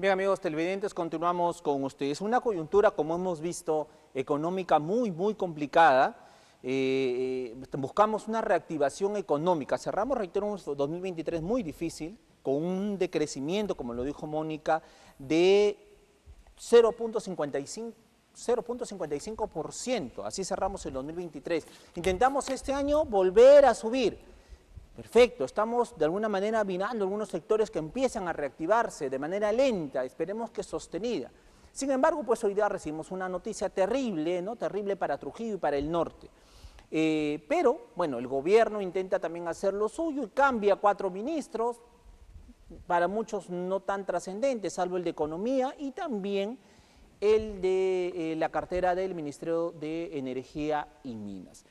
Bien, amigos televidentes, continuamos con ustedes. Una coyuntura, como hemos visto, económica muy complicada. Buscamos una reactivación económica. Cerramos, reitero, un 2023 muy difícil, con un decrecimiento, como lo dijo Mónica, de 0.55%. Así cerramos el 2023. Intentamos este año volver a subir. Perfecto, estamos de alguna manera mirando algunos sectores que empiezan a reactivarse de manera lenta, esperemos que sostenida. Sin embargo, pues hoy día recibimos una noticia terrible, ¿no? Terrible para Trujillo y para el norte. Pero, bueno, el gobierno intenta también hacer lo suyo y cambia 4 ministros, para muchos no tan trascendentes, salvo el de Economía y también el de la cartera del Ministerio de Energía y Minas.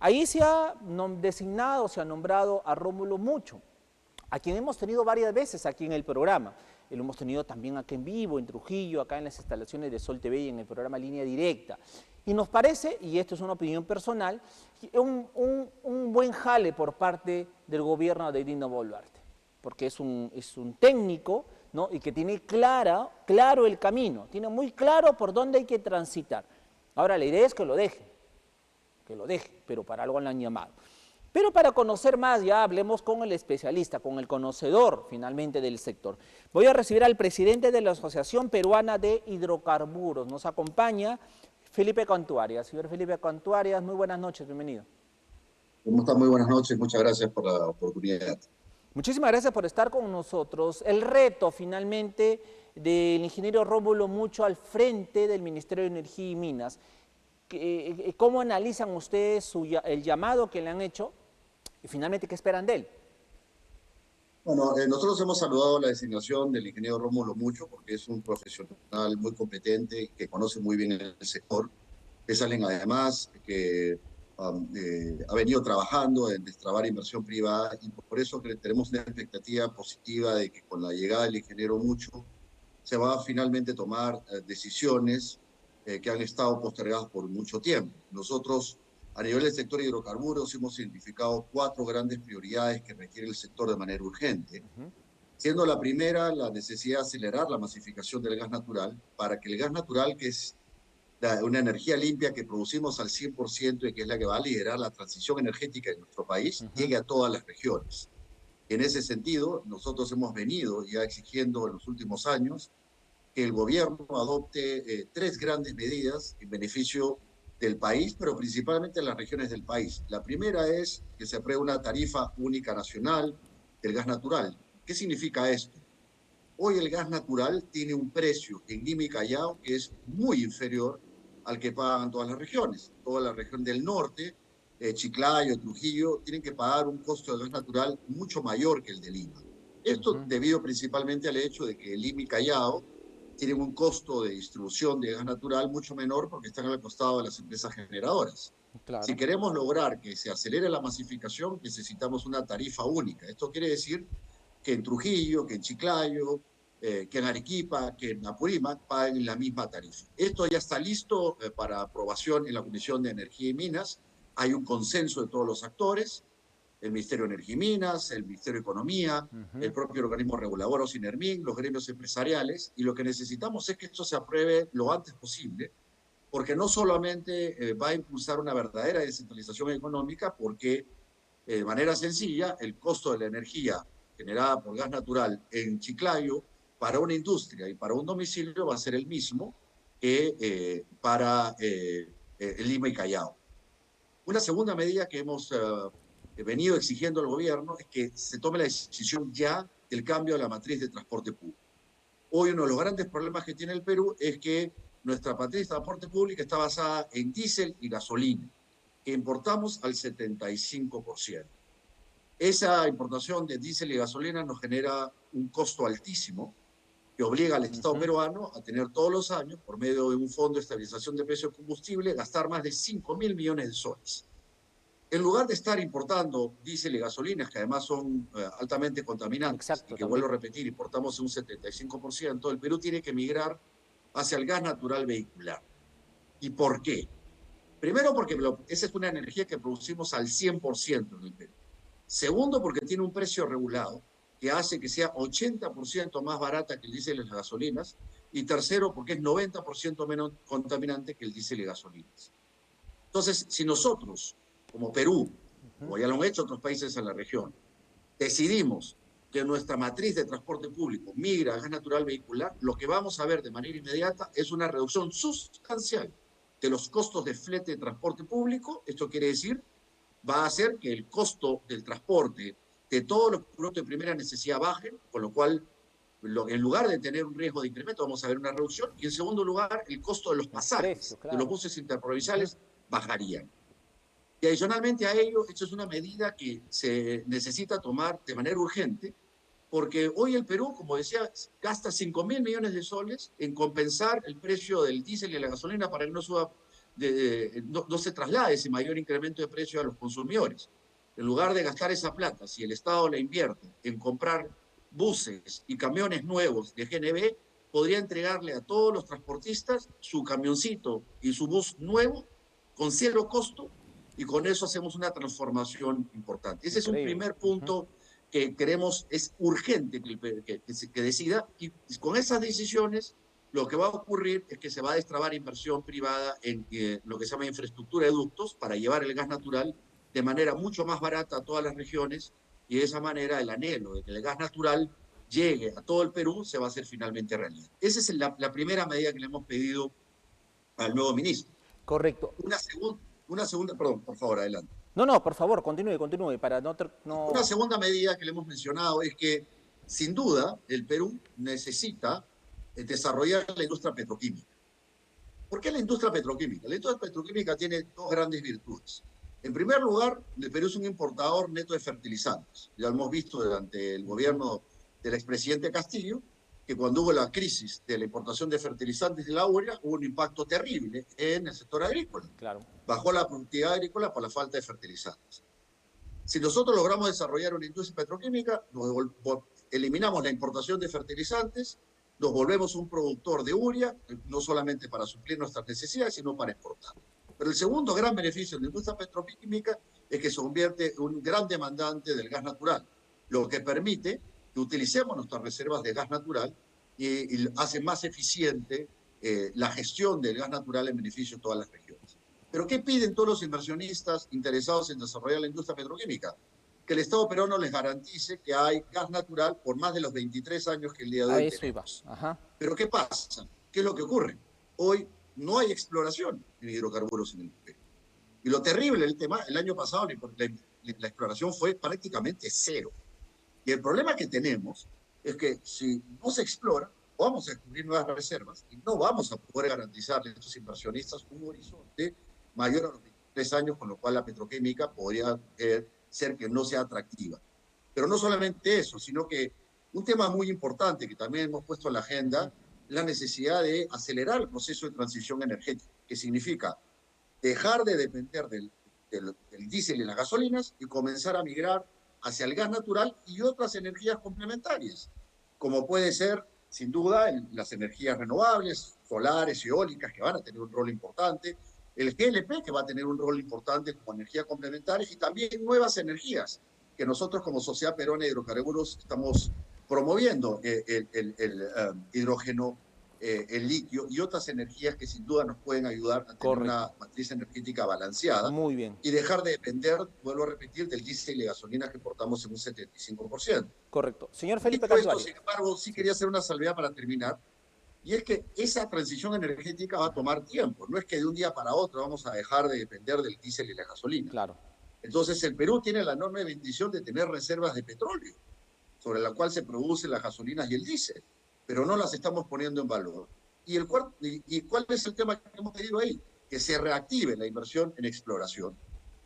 Ahí se ha designado, se ha nombrado a Rómulo Mucho, a quien hemos tenido varias veces aquí en el programa. Lo hemos tenido también aquí en vivo, en Trujillo, acá en las instalaciones de Sol TV y en el programa Línea Directa. Y nos parece, y esto es una opinión personal, un buen jale por parte del gobierno de Dino Boluarte, porque es un técnico, ¿no? Y que tiene claro el camino, tiene muy claro por dónde hay que transitar. Ahora la idea es que lo deje, pero para algo lo han llamado. Pero para conocer más, ya hablemos con el especialista, con el conocedor finalmente del sector. Voy a recibir al presidente de la Asociación Peruana de Hidrocarburos. Nos acompaña Felipe Cantuarias. Señor Felipe Cantuarias, muy buenas noches, bienvenido. ¿Cómo está? Muy buenas noches, muchas gracias por la oportunidad. Muchísimas gracias por estar con nosotros. El reto finalmente del ingeniero Rómulo Mucho al frente del Ministerio de Energía y Minas. ¿Cómo analizan ustedes el llamado que le han hecho y finalmente qué esperan de él? Bueno, nosotros hemos saludado la designación del ingeniero Rómulo Mucho porque es un profesional muy competente que conoce muy bien el sector. Es alguien además que ha venido trabajando en destrabar inversión privada y por eso tenemos una expectativa positiva de que con la llegada del ingeniero Mucho se va a finalmente tomar decisiones que han estado postergadas por mucho tiempo. Nosotros, a nivel del sector de hidrocarburos, hemos identificado 4 grandes prioridades que requiere el sector de manera urgente, siendo la primera la necesidad de acelerar la masificación del gas natural para que el gas natural, que es una energía limpia que producimos al 100% y que es la que va a liderar la transición energética de nuestro país, llegue a todas las regiones. En ese sentido, nosotros hemos venido ya exigiendo en los últimos años que el gobierno adopte 3 grandes medidas en beneficio del país, pero principalmente en las regiones del país. La primera es que se apruebe una tarifa única nacional del gas natural. ¿Qué significa esto? Hoy el gas natural tiene un precio en Lima y Callao que es muy inferior al que pagan todas las regiones. Toda la región del norte, Chiclayo, Trujillo, tienen que pagar un costo de gas natural mucho mayor que el de Lima. Esto debido principalmente al hecho de que Lima y Callao tienen un costo de distribución de gas natural mucho menor porque están al costado de las empresas generadoras. Si Claro. queremos lograr que se acelere la masificación, necesitamos una tarifa única. Esto quiere decir que en Trujillo, que en Chiclayo, que en Arequipa, que en Apurímac paguen la misma tarifa. Esto ya está listo para aprobación en la Comisión de Energía y Minas. Hay un consenso de todos los actores, el Ministerio de Energía y Minas, el Ministerio de Economía, el propio organismo regulador Sinermin, los gremios empresariales, y lo que necesitamos es que esto se apruebe lo antes posible, porque no solamente va a impulsar una verdadera descentralización económica, porque de manera sencilla el costo de la energía generada por gas natural en Chiclayo para una industria y para un domicilio va a ser el mismo que para Lima y Callao. Una segunda medida que hemos venido exigiendo al gobierno es que se tome la decisión ya del cambio de la matriz de transporte público. Hoy uno de los grandes problemas que tiene el Perú es que nuestra matriz de transporte público está basada en diésel y gasolina, que importamos al 75%. Esa importación de diésel y gasolina nos genera un costo altísimo que obliga al Estado peruano a tener todos los años, por medio de un fondo de estabilización de precios de combustible, gastar más de 5.000 millones de soles. En lugar de estar importando diésel y gasolinas, que además son altamente contaminantes, y Exacto, que también. vuelvo a repetir, importamos un 75%, el Perú tiene que migrar hacia el gas natural vehicular. ¿Y por qué? Primero, porque esa es una energía que producimos al 100% en el Perú. Segundo, porque tiene un precio regulado, que hace que sea 80% más barata que el diésel y las gasolinas, y tercero, porque es 90% menos contaminante que el diésel y gasolinas. Entonces, si nosotros, como Perú, como ya lo han hecho otros países en la región, decidimos que nuestra matriz de transporte público migra a gas natural vehicular, lo que vamos a ver de manera inmediata es una reducción sustancial de los costos de flete de transporte público. Esto quiere decir, va a hacer que el costo del transporte de todos los productos de primera necesidad bajen, con lo cual, en lugar de tener un riesgo de incremento, vamos a ver una reducción. Y en segundo lugar, el costo de los El precio, pasajes de los claro. buses interprovinciales bajarían. Y adicionalmente a ello, esto es una medida que se necesita tomar de manera urgente, porque hoy el Perú, como decía, gasta 5.000 millones de soles en compensar el precio del diésel y la gasolina para que no suba, no se traslade ese mayor incremento de precio a los consumidores. En lugar de gastar esa plata, si el Estado la invierte en comprar buses y camiones nuevos de GNB, podría entregarle a todos los transportistas su camioncito y su bus nuevo con cero costo, y con eso hacemos una transformación importante. Ese es un Increíble. primer punto que creemos es urgente que decida, y con esas decisiones lo que va a ocurrir es que se va a destrabar inversión privada en lo que se llama infraestructura de ductos para llevar el gas natural de manera mucho más barata a todas las regiones, y de esa manera el anhelo de que el gas natural llegue a todo el Perú se va a hacer finalmente realidad. Esa es la primera medida que le hemos pedido al nuevo ministro. Correcto. Una segunda, perdón, por favor, adelante. No, no, por favor, continúe, continúe, para no... Una no... segunda medida que le hemos mencionado es que, sin duda, el Perú necesita desarrollar la industria petroquímica. ¿Por qué la industria petroquímica? La industria petroquímica tiene dos grandes virtudes. En primer lugar, el Perú es un importador neto de fertilizantes. Ya hemos visto durante el gobierno del expresidente Castillo que cuando hubo la crisis de la importación de fertilizantes de la urea, hubo un impacto terrible en el sector agrícola. Claro. Bajó la productividad agrícola por la falta de fertilizantes. Si nosotros logramos desarrollar una industria petroquímica, eliminamos la importación de fertilizantes, nos volvemos un productor de urea, no solamente para suplir nuestras necesidades, sino para exportar. Pero el segundo gran beneficio de la industria petroquímica es que se convierte en un gran demandante del gas natural, lo que permite que utilicemos nuestras reservas de gas natural y hace más eficiente la gestión del gas natural en beneficio de todas las regiones. ¿Pero qué piden todos los inversionistas interesados en desarrollar la industria petroquímica? Que el Estado peruano les garantice que hay gas natural por más de los 23 años que el día de A hoy eso iba. tenemos. Ajá. ¿Pero qué pasa? ¿Qué es lo que ocurre? Hoy no hay exploración en hidrocarburos en el Perú. Y lo terrible del tema, el año pasado la exploración fue prácticamente cero. Y el problema que tenemos es que si no se explora, vamos a descubrir nuevas reservas y no vamos a poder garantizarle a estos inversionistas un horizonte mayor a los 23 años, con lo cual la petroquímica podría ser que no sea atractiva. Pero no solamente eso, sino que un tema muy importante que también hemos puesto en la agenda es la necesidad de acelerar el proceso de transición energética, que significa dejar de depender del diésel y las gasolinas y comenzar a migrar hacia el gas natural y otras energías complementarias, como puede ser, sin duda, las energías renovables, solares, eólicas, que van a tener un rol importante, el GLP, que va a tener un rol importante como energía complementaria, y también nuevas energías que nosotros como Sociedad Peruana de Hidrocarburos estamos promoviendo, el hidrógeno, el litio y otras energías que sin duda nos pueden ayudar a tener Correcto. una matriz energética balanceada. Muy bien. Y dejar de depender, vuelvo a repetir, del diésel y gasolina que importamos en un 75%. Correcto. Señor Felipe Dicho esto, Cantuaria. sin embargo, sí quería hacer una salvedad para terminar, y es que esa transición energética va a tomar tiempo. No es que de un día para otro vamos a dejar de depender del diésel y la gasolina. Claro. Entonces, el Perú tiene la enorme bendición de tener reservas de petróleo, sobre la cual se producen las gasolinas y el diésel, pero no las estamos poniendo en valor. ¿Y cuál es el tema que hemos pedido ahí? Que se reactive la inversión en exploración,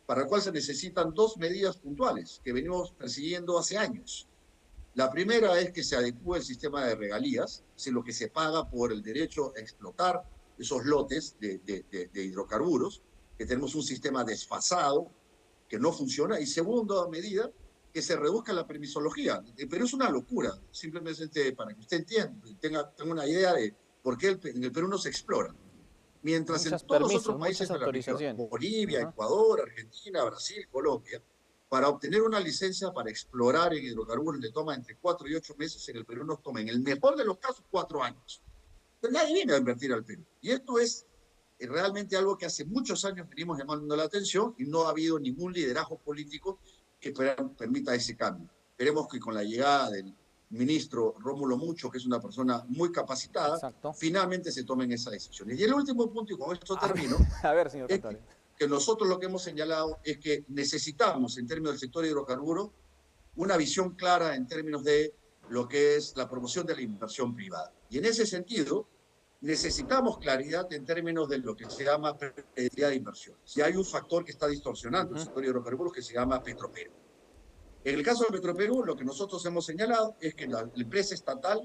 para el cual se necesitan dos medidas puntuales que venimos persiguiendo hace años. La primera es que se adecúe el sistema de regalías, es decir, lo que se paga por el derecho a explotar esos lotes de hidrocarburos, que tenemos un sistema desfasado, que no funciona. Y segunda medida, que se reduzca la permisología. Pero es una locura, simplemente para que usted entienda, tenga una idea de por qué en el Perú no se explora. Mientras Muchos en todos los permisos, otros países muchas de la región, autorizaciones. Bolivia, Ajá. Ecuador, Argentina, Brasil, Colombia, Para obtener una licencia para explorar en hidrocarburos le toma entre 4 y 8 meses, en el Perú nos toma, en el mejor de los casos, 4 años. Pero nadie viene a invertir al Perú. Y esto es realmente algo que hace muchos años venimos llamando la atención y no ha habido ningún liderazgo político que permita ese cambio. Esperemos que con la llegada del ministro Rómulo Mucho, que es una persona muy capacitada, Exacto. finalmente se tomen esas decisiones. Y el último punto, y con esto termino, A ver, señor es Cantuarias. que nosotros lo que hemos señalado es que necesitamos, en términos del sector hidrocarburo, una visión clara en términos de lo que es la promoción de la inversión privada. Y en ese sentido, necesitamos claridad en términos de lo que se llama predictibilidad de inversiones. Y hay un factor que está distorsionando el sector hidrocarburos que se llama Petroperú. En el caso de Petroperú, lo que nosotros hemos señalado es que la empresa estatal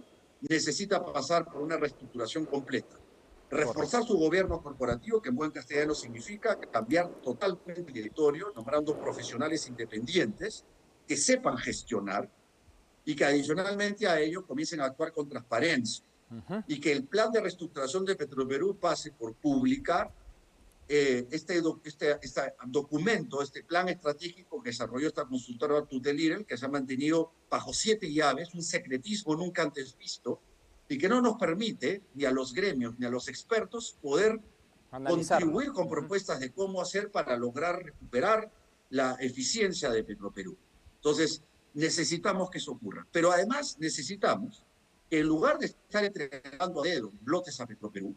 necesita pasar por una reestructuración completa. Reforzar su gobierno corporativo, que en buen castellano significa cambiar totalmente el directorio, nombrando profesionales independientes que sepan gestionar y que adicionalmente a ello comiencen a actuar con transparencia. Y que el plan de reestructuración de Petroperú pase por publicar este documento, este plan estratégico que desarrolló esta consultora Tutelirel, que se ha mantenido bajo 7 llaves, un secretismo nunca antes visto, y que no nos permite ni a los gremios ni a los expertos poder contribuir con propuestas de cómo hacer para lograr recuperar la eficiencia de Petroperú. Entonces, necesitamos que eso ocurra. Pero además necesitamos que en lugar de estar entregando a dedo lotes a Petroperú,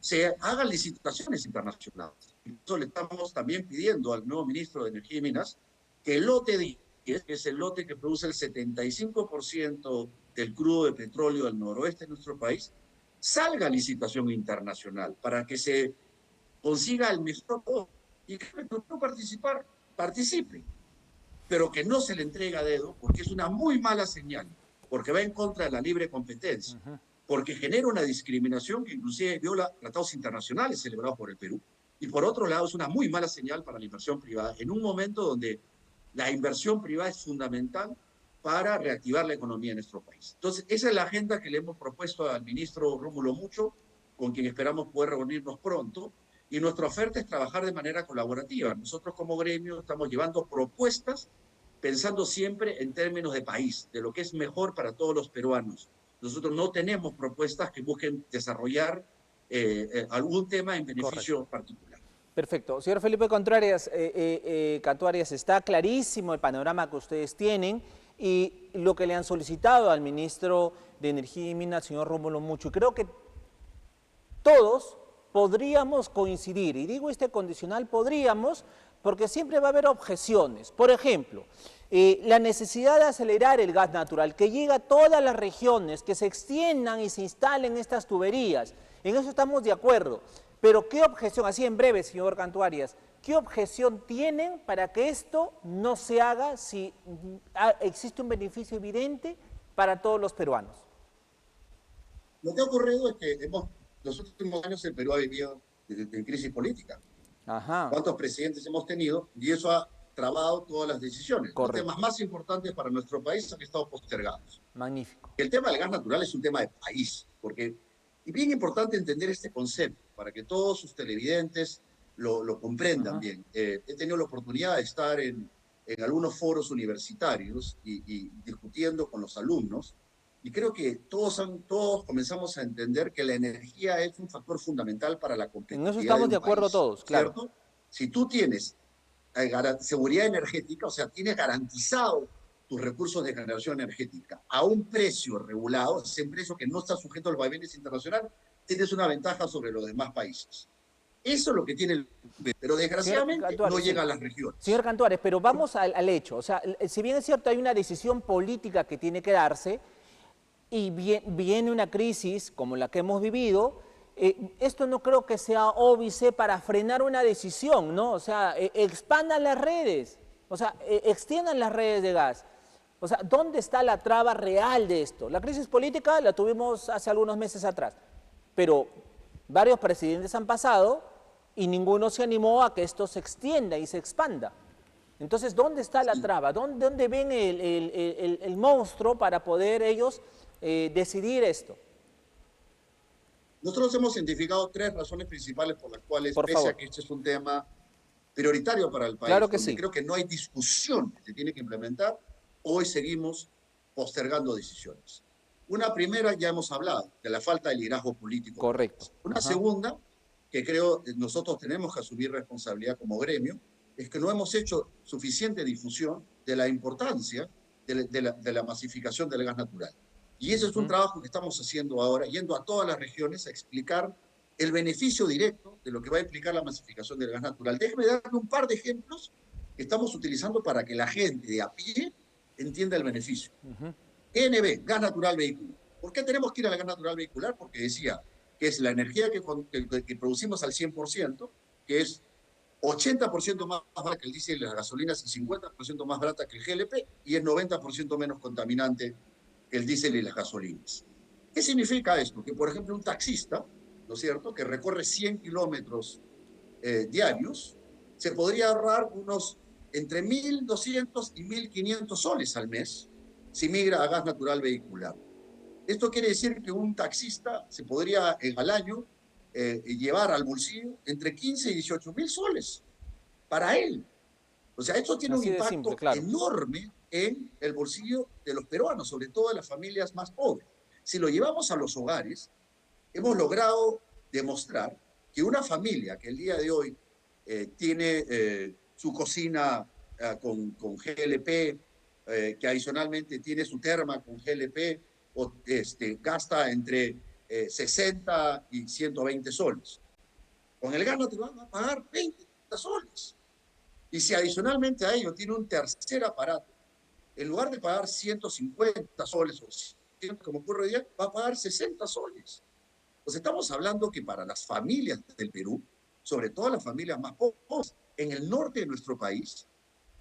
se hagan licitaciones internacionales. Eso le estamos también pidiendo al nuevo ministro de Energía y Minas que el lote 10, que es el lote que produce el 75% del crudo de petróleo del noroeste de nuestro país, salga a licitación internacional para que se consiga el mejor y que Petroperú participe, pero que no se le entregue a dedo porque es una muy mala señal, porque va en contra de la libre competencia. Porque genera una discriminación que inclusive viola tratados internacionales celebrados por el Perú. Y por otro lado, es una muy mala señal para la inversión privada, en un momento donde la inversión privada es fundamental para reactivar la economía en nuestro país. Entonces, esa es la agenda que le hemos propuesto al ministro Rómulo Mucho, con quien esperamos poder reunirnos pronto, y nuestra oferta es trabajar de manera colaborativa. Nosotros como gremio estamos llevando propuestas pensando siempre en términos de país, de lo que es mejor para todos los peruanos. Nosotros no tenemos propuestas que busquen desarrollar algún tema en beneficio particular. Perfecto. Señor Felipe Cantuarias, está clarísimo el panorama que ustedes tienen y lo que le han solicitado al ministro de Energía y Minas, señor Rómulo Mucho. Y creo que todos podríamos coincidir, y digo condicional podríamos, porque siempre va a haber objeciones. Por ejemplo, la necesidad de acelerar el gas natural, que llegue a todas las regiones, que se extiendan y se instalen estas tuberías. En eso estamos de acuerdo. Pero ¿qué objeción, así en breve, señor Cantuarias, qué objeción tienen para que esto no se haga si existe un beneficio evidente para todos los peruanos? Lo que ha ocurrido es que los últimos años el Perú ha vivido en crisis política. ¿Cuántos presidentes hemos tenido? Y eso ha trabado todas las decisiones. Correcto. Los temas más importantes para nuestro país han estado postergados. Magnífico. El tema del gas natural es un tema de país, porque es bien importante entender este concepto para que todos sus televidentes lo comprendan bien. He tenido la oportunidad de estar en algunos foros universitarios y discutiendo con los alumnos, y creo que todos comenzamos a entender que la energía es un factor fundamental para la competitividad. En eso estamos de acuerdo país, todos, claro. ¿Cierto? Si tú tienes seguridad energética, o sea, tienes garantizado tus recursos de generación energética a un precio regulado, ese precio que no está sujeto a los vaivenes internacionales, tienes una ventaja sobre los demás países. Eso es lo que tiene el... Pero desgraciadamente no llega a las regiones. Señor Cantuarias, pero vamos al hecho. O sea, si bien es cierto, hay una decisión política que tiene que darse y viene una crisis como la que hemos vivido, esto no creo que sea óbice para frenar una decisión, ¿no? O sea, expandan las redes, o sea, extiendan las redes de gas. O sea, ¿dónde está la traba real de esto? La crisis política la tuvimos hace algunos meses atrás, pero varios presidentes han pasado y ninguno se animó a que esto se extienda y se expanda. Entonces, ¿dónde está la traba? ¿Dónde ven el monstruo para poder ellos decidir esto? Nosotros hemos identificado 3 razones principales por las cuales, pese a que este es un tema prioritario para el país, Claro que donde sí. creo que no hay discusión que se tiene que implementar, hoy seguimos postergando decisiones. Una primera, ya hemos hablado, de la falta de liderazgo político en el Correcto. país. Una Ajá. segunda, que creo nosotros tenemos que asumir responsabilidad como gremio, es que no hemos hecho suficiente difusión de la importancia de la masificación del gas natural. Y ese es un trabajo que estamos haciendo ahora, yendo a todas las regiones a explicar el beneficio directo de lo que va a implicar la masificación del gas natural. Déjeme darle un par de ejemplos que estamos utilizando para que la gente de a pie entienda el beneficio. ENB, gas natural vehicular. ¿Por qué tenemos que ir al gas natural vehicular? Porque decía que es la energía que producimos al 100%, que es 80% más barata que el diésel y las gasolinas y 50% más barata que el GLP, y es 90% menos contaminante que el diésel y las gasolinas. ¿Qué significa esto? Que, por ejemplo, un taxista, ¿no es cierto?, que recorre 100 kilómetros diarios, se podría ahorrar unos entre 1.200 y 1.500 soles al mes si migra a gas natural vehicular. Esto quiere decir que un taxista se podría al año llevar al bolsillo entre 15 y 18.000 soles para él. O sea, esto tiene un Así de simple, impacto claro. enorme en el bolsillo de los peruanos, sobre todo de las familias más pobres. Si lo llevamos a los hogares, hemos logrado demostrar que una familia que el día de hoy tiene su cocina con GLP, que adicionalmente tiene su terma con GLP, o gasta entre 60 y 120 soles. Con el gas natural va a pagar 20 soles. Y si adicionalmente a ello tiene un tercer aparato, en lugar de pagar 150 soles o 100, como ocurre hoy día, va a pagar 60 soles. Pues estamos hablando que para las familias del Perú, sobre todo las familias más pobres, en el norte de nuestro país,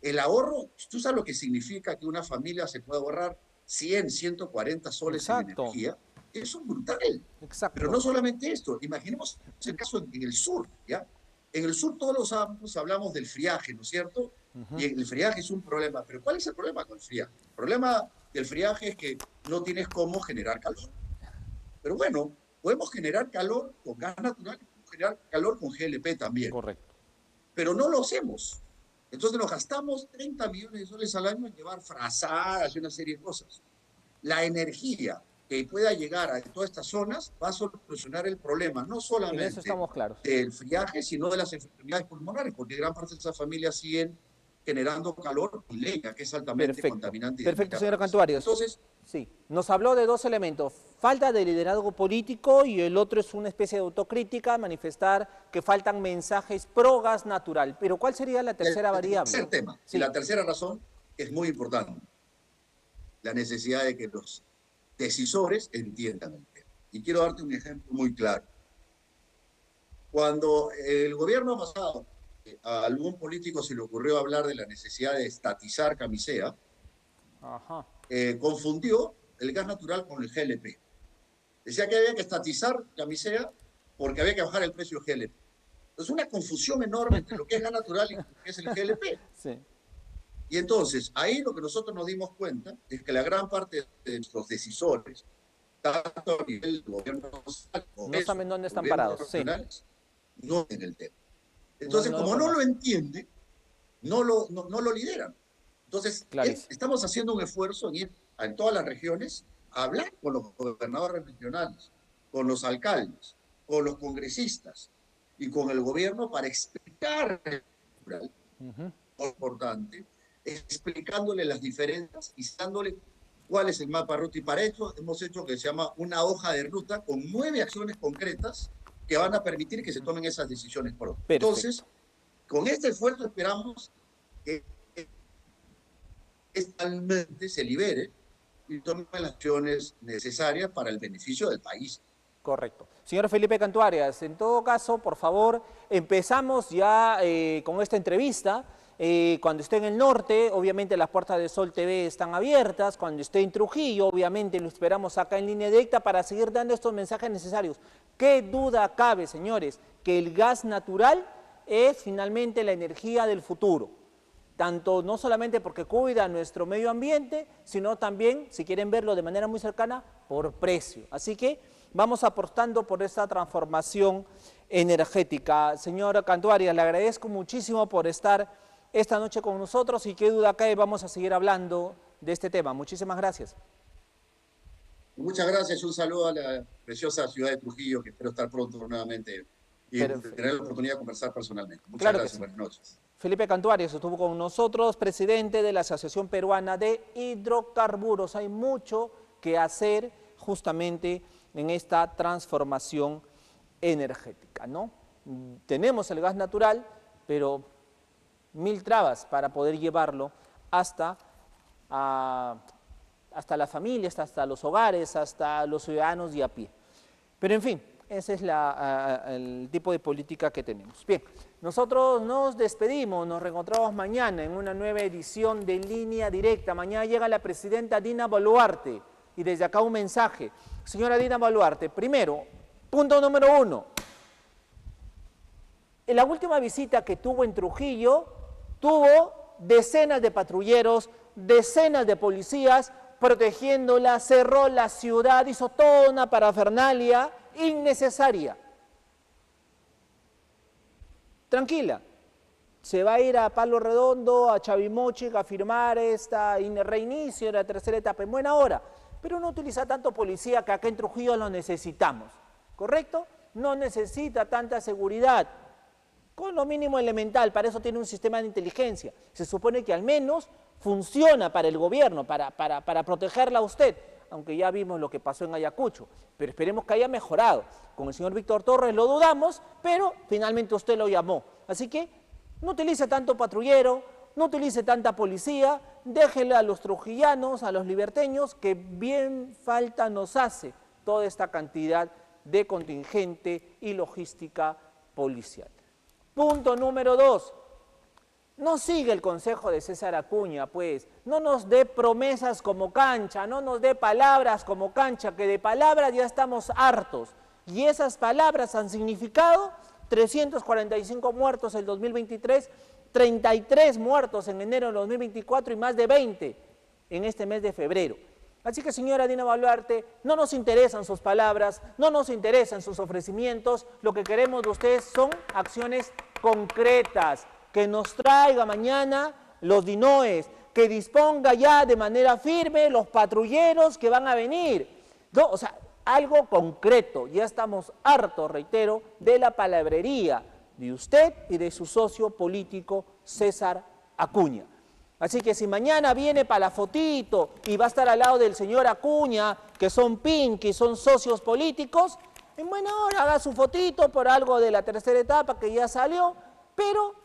el ahorro, tú sabes lo que significa que una familia se pueda ahorrar 100, 140 soles en Exacto, energía, eso es brutal. Pero exacto. no solamente esto, imaginemos el caso en el sur, ¿ya? En el sur todos los años hablamos del friaje, ¿no es cierto? Y el friaje es un problema, pero ¿cuál es el problema con el friaje? El problema del friaje es que no tienes cómo generar calor. Pero bueno, podemos generar calor con gas natural, podemos generar calor con GLP también, Correcto. pero no lo hacemos. Entonces nos gastamos 30 millones de soles al año en llevar frazadas y una serie de cosas. La energía que pueda llegar a todas estas zonas va a solucionar el problema, no En eso solamente estamos claros. del friaje, sino de las enfermedades pulmonares, porque gran parte de esas familias siguen generando calor y leña, que es altamente Perfecto. contaminante y de Perfecto, muchas señora grasa. Cantuarios. Entonces, Sí, nos habló de dos elementos, falta de liderazgo político y el otro es una especie de autocrítica, manifestar que faltan mensajes pro gas natural. Pero ¿cuál sería la el tercera variable? tercer tema, y Sí, la tercera razón es muy importante, la necesidad de que los decisores entiendan el tema. Y quiero darte un ejemplo muy claro. Cuando el gobierno pasado a algún político se le ocurrió hablar de la necesidad de estatizar Camisea, ajá, confundió el gas natural con el GLP. Decía que había que estatizar Camisea porque había que bajar el precio del GLP. Entonces, una confusión enorme entre lo que es gas natural y lo que es el GLP. sí. Y entonces, ahí lo que nosotros nos dimos cuenta es que la gran parte de nuestros decisores, tanto a nivel de gobierno nacional, No Congreso, saben dónde están gobiernos parados, sí, regionales, no en el tema. no, Entonces, no lo como no lo conocen, entiende, no lo lideran. Entonces, clarísimo. estamos haciendo un esfuerzo en ir en todas las regiones a hablar con los gobernadores regionales, con los alcaldes, con los congresistas y con el gobierno para explicar lo importante, explicándole las diferencias y dándole cuál es el mapa de ruta. Y para eso hemos hecho que se llama una hoja de ruta con 9 acciones concretas que van a permitir que se tomen esas decisiones pronto. Perfecto. Entonces, con este esfuerzo esperamos que realmente se libere y tome las acciones necesarias para el beneficio del país. Correcto. Señor Felipe Cantuarias, en todo caso, por favor, empezamos ya con esta entrevista. Cuando esté en el norte, obviamente las puertas de Sol TV están abiertas. Cuando esté en Trujillo, obviamente lo esperamos acá en línea directa para seguir dando estos mensajes necesarios. ¿Qué duda cabe, señores? Que el gas natural es finalmente la energía del futuro. Tanto no solamente porque cuida nuestro medio ambiente, sino también, si quieren verlo de manera muy cercana, por precio. Así que vamos apostando por esta transformación energética. Señor Cantuarias, le agradezco muchísimo por estar esta noche con nosotros y qué duda cabe, vamos a seguir hablando de este tema. Muchísimas gracias. Muchas gracias, un saludo a la preciosa ciudad de Trujillo, que espero estar pronto nuevamente y tener la oportunidad de conversar personalmente. Muchas gracias, buenas noches. Felipe Cantuarias estuvo con nosotros, presidente de la Asociación Peruana de Hidrocarburos. Hay mucho que hacer justamente en esta transformación energética, ¿no? Tenemos el gas natural, pero 1000 trabas para poder llevarlo hasta las familias, hasta los hogares, hasta los ciudadanos de a pie. Pero en fin, ese es el tipo de política que tenemos. Bien, nosotros nos despedimos, nos reencontramos mañana en una nueva edición de Línea Directa. Mañana llega la presidenta Dina Boluarte y desde acá un mensaje. Señora Dina Boluarte, primero, punto número 1. En la última visita que tuvo en Trujillo, tuvo decenas de patrulleros, decenas de policías protegiéndola, cerró la ciudad, hizo toda una parafernalia innecesaria. Tranquila, se va a ir a Palo Redondo, a Chavimochic, a firmar reinicio de la tercera etapa en buena hora, pero no utiliza tanto policía que acá en Trujillo lo necesitamos, ¿correcto? No necesita tanta seguridad, con lo mínimo elemental, para eso tiene un sistema de inteligencia. Se supone que al menos funciona para el gobierno, para protegerla a usted, aunque ya vimos lo que pasó en Ayacucho, pero esperemos que haya mejorado. Con el señor Víctor Torres lo dudamos, pero finalmente usted lo llamó. Así que no utilice tanto patrullero, no utilice tanta policía, déjele a los trujillanos, a los liberteños, que bien falta nos hace toda esta cantidad de contingente y logística policial. Punto número 2. No sigue el consejo de César Acuña, pues. No nos dé promesas como cancha, no nos dé palabras como cancha, que de palabras ya estamos hartos. Y esas palabras han significado 345 muertos en el 2023, 33 muertos en enero del 2024 y más de 20 en este mes de febrero. Así que, señora Dina Boluarte, no nos interesan sus palabras, no nos interesan sus ofrecimientos, lo que queremos de ustedes son acciones concretas, que nos traiga mañana los DINOES, que disponga ya de manera firme los patrulleros que van a venir. No, o sea, algo concreto. Ya estamos hartos, reitero, de la palabrería de usted y de su socio político César Acuña. Así que si mañana viene para la fotito y va a estar al lado del señor Acuña, que son pinky, son socios políticos, en buena hora haga su fotito por algo de la tercera etapa que ya salió, pero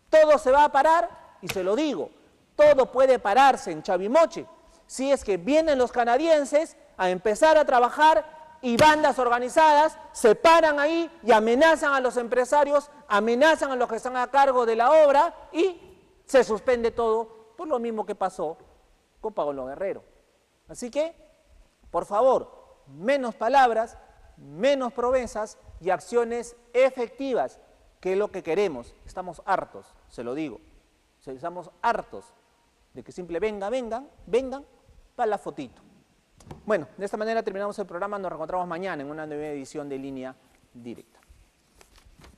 todo se va a parar, y se lo digo, todo puede pararse en Chavimochic si es que vienen los canadienses a empezar a trabajar y bandas organizadas se paran ahí y amenazan a los empresarios, amenazan a los que están a cargo de la obra y se suspende todo por lo mismo que pasó con Paolo Guerrero. Así que, por favor, menos palabras, menos promesas y acciones efectivas, que es lo que queremos. Estamos hartos, se lo digo, estamos hartos de que vengan para la fotito. Bueno, de esta manera terminamos el programa, nos reencontramos mañana en una nueva edición de Línea Directa.